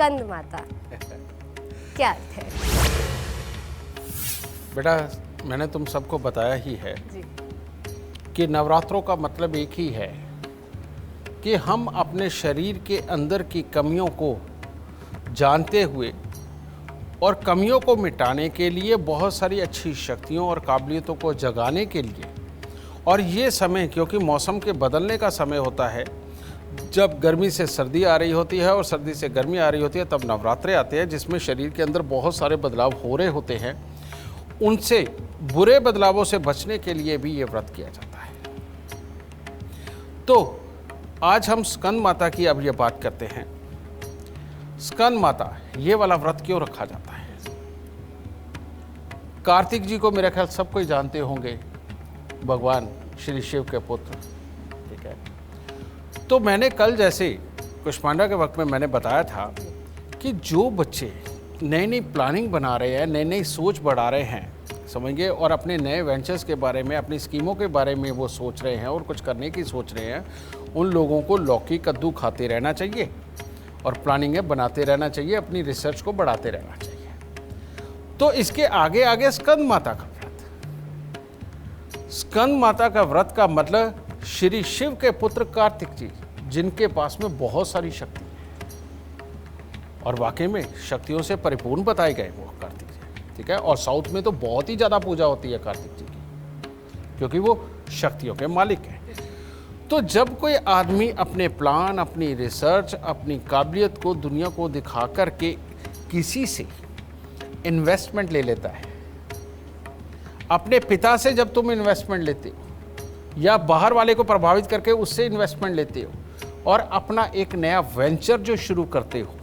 स्कंद माता क्या अर्थ है? बेटा, मैंने तुम सबको बताया ही है जी। कि नवरात्रों का मतलब एक ही है कि हम अपने शरीर के अंदर की कमियों को जानते हुए और कमियों को मिटाने के लिए, बहुत सारी अच्छी शक्तियों और काबिलियतों को जगाने के लिए, और ये समय क्योंकि मौसम के बदलने का समय होता है, जब गर्मी से सर्दी आ रही होती है और सर्दी से गर्मी आ रही होती है, तब नवरात्रे आते हैं जिसमें शरीर के अंदर बहुत सारे बदलाव हो रहे होते हैं। उनसे, बुरे बदलावों से बचने के लिए भी ये व्रत किया जाता है। तो आज हम स्कंद माता की अब ये बात करते हैं। स्कंद माता, ये वाला व्रत क्यों रखा जाता है? कार्तिक जी को मेरा ख्याल सब कोई जानते होंगे, भगवान श्री शिव के पुत्र, ठीक है। तो मैंने कल जैसे कुष्मांडा के वक्त में मैंने बताया था कि जो बच्चे नई नई प्लानिंग बना रहे हैं, नई नई सोच बढ़ा रहे हैं, समझिए, और अपने नए वेंचर्स के बारे में, अपनी स्कीमों के बारे में वो सोच रहे हैं और कुछ करने की सोच रहे हैं, उन लोगों को लौकी कद्दू खाते रहना चाहिए और प्लानिंगें बनाते रहना चाहिए, अपनी रिसर्च को बढ़ाते रहना चाहिए। तो इसके आगे आगे स्कंद माता का व्रत। स्कंद माता का व्रत का मतलब श्री शिव के पुत्र कार्तिक जी, जिनके पास में बहुत सारी शक्ति है और वाकई में शक्तियों से परिपूर्ण बताए गए वो कार्तिक जी, ठीक है। और साउथ में तो बहुत ही ज़्यादा पूजा होती है कार्तिक जी की, क्योंकि वो शक्तियों के मालिक हैं। तो जब कोई आदमी अपने प्लान, अपनी रिसर्च, अपनी काबिलियत को दुनिया को दिखा कर के किसी से इन्वेस्टमेंट ले लेता है, अपने पिता से जब तुम इन्वेस्टमेंट लेते हो या बाहर वाले को प्रभावित करके उससे इन्वेस्टमेंट लेते हो और अपना एक नया वेंचर जो शुरू करते हो,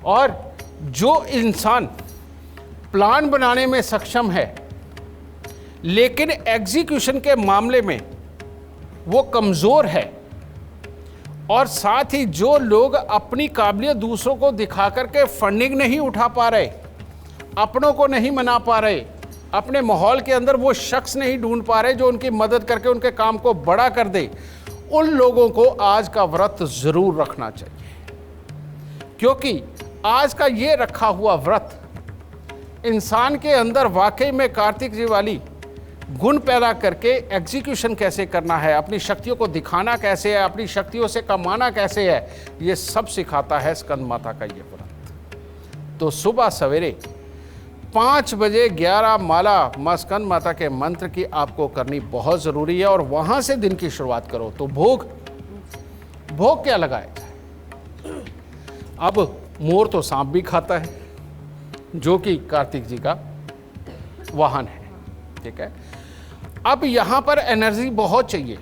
और जो इंसान प्लान बनाने में सक्षम है लेकिन एग्जीक्यूशन के मामले में वो कमज़ोर है, और साथ ही जो लोग अपनी काबिलियत दूसरों को दिखा करके फंडिंग नहीं उठा पा रहे, अपनों को नहीं मना पा रहे, अपने माहौल के अंदर वो शख्स नहीं ढूंढ पा रहे जो उनकी मदद करके उनके काम को बड़ा कर दे, उन लोगों को आज का व्रत जरूर रखना चाहिए। क्योंकि आज का ये रखा हुआ व्रत इंसान के अंदर वाकई में कार्तिक जी वाली गुण पैदा करके एग्जीक्यूशन कैसे करना है, अपनी शक्तियों को दिखाना कैसे है, अपनी शक्तियों से कमाना कैसे है, ये सब सिखाता है स्कंद माता का ये व्रत। तो सुबह सवेरे 5 बजे 11 माला माँ स्कंद माता के मंत्र की आपको करनी बहुत ज़रूरी है, और वहाँ से दिन की शुरुआत करो। तो भोग क्या लगाया जाए? अब मोर तो सांप भी खाता है, जो कि कार्तिक जी का वाहन है, ठीक है। अब यहाँ पर एनर्जी बहुत चाहिए,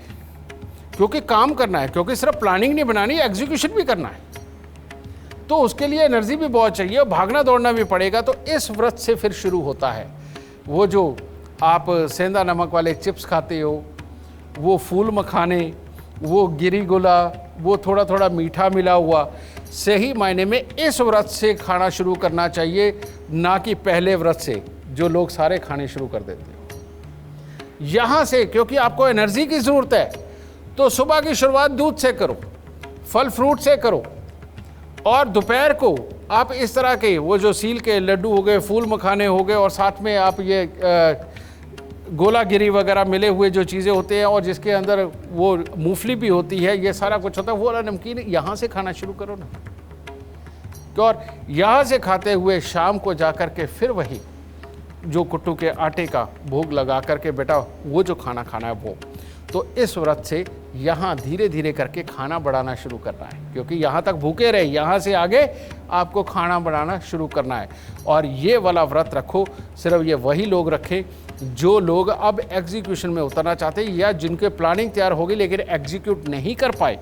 क्योंकि काम करना है, क्योंकि सिर्फ प्लानिंग नहीं बनानी, एग्जीक्यूशन भी करना है, तो उसके लिए एनर्जी भी बहुत चाहिए और भागना दौड़ना भी पड़ेगा। तो इस व्रत से फिर शुरू होता है वो जो आप सेंधा नमक वाले चिप्स खाते हो, वो फूल मखाने, वो गिरी गोला, वो थोड़ा थोड़ा मीठा मिला हुआ, सही मायने में इस व्रत से खाना शुरू करना चाहिए, ना कि पहले व्रत से जो लोग सारे खाने शुरू कर देते हो। यहाँ से, क्योंकि आपको एनर्जी की ज़रूरत है, तो सुबह की शुरुआत दूध से करो, फल फ्रूट से करो, और दोपहर को आप इस तरह के वो जो सील के लड्डू हो गए, फूल मखाने हो गए, और साथ में आप ये गोलागिरी वगैरह मिले हुए जो चीज़ें होते हैं और जिसके अंदर वो मूंगफली भी होती है, ये सारा कुछ होता है, वो वाला नमकीन यहाँ से खाना शुरू करो ना। और यहाँ से खाते हुए शाम को जा कर के फिर वही जो कुट्टू के आटे का भोग लगा करके बेटा वो जो खाना खाना है वो। तो इस व्रत से यहाँ धीरे धीरे करके खाना बढ़ाना शुरू करना है, क्योंकि यहाँ तक भूखे रहे, यहाँ से आगे आपको खाना बढ़ाना शुरू करना है। और ये वाला व्रत रखो, सिर्फ ये वही लोग रखें जो लोग अब एग्जीक्यूशन में उतरना चाहते हैं, या जिनके प्लानिंग तैयार होगी लेकिन एग्जीक्यूट नहीं कर पाए।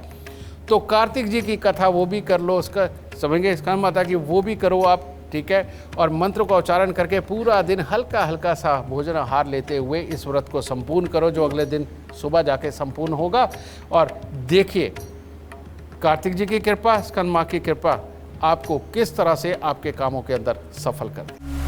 तो कार्तिक जी की कथा वो भी कर लो, उसका समझेंगे स्कंद माता की वो भी करो आप, ठीक है। और मंत्र का उच्चारण करके पूरा दिन हल्का हल्का सा भोजन आहार लेते हुए इस व्रत को संपूर्ण करो, जो अगले दिन सुबह जाके संपूर्ण होगा। और देखिए कार्तिक जी की कृपा, स्कंद माँ की कृपा आपको किस तरह से आपके कामों के अंदर सफल कर दे।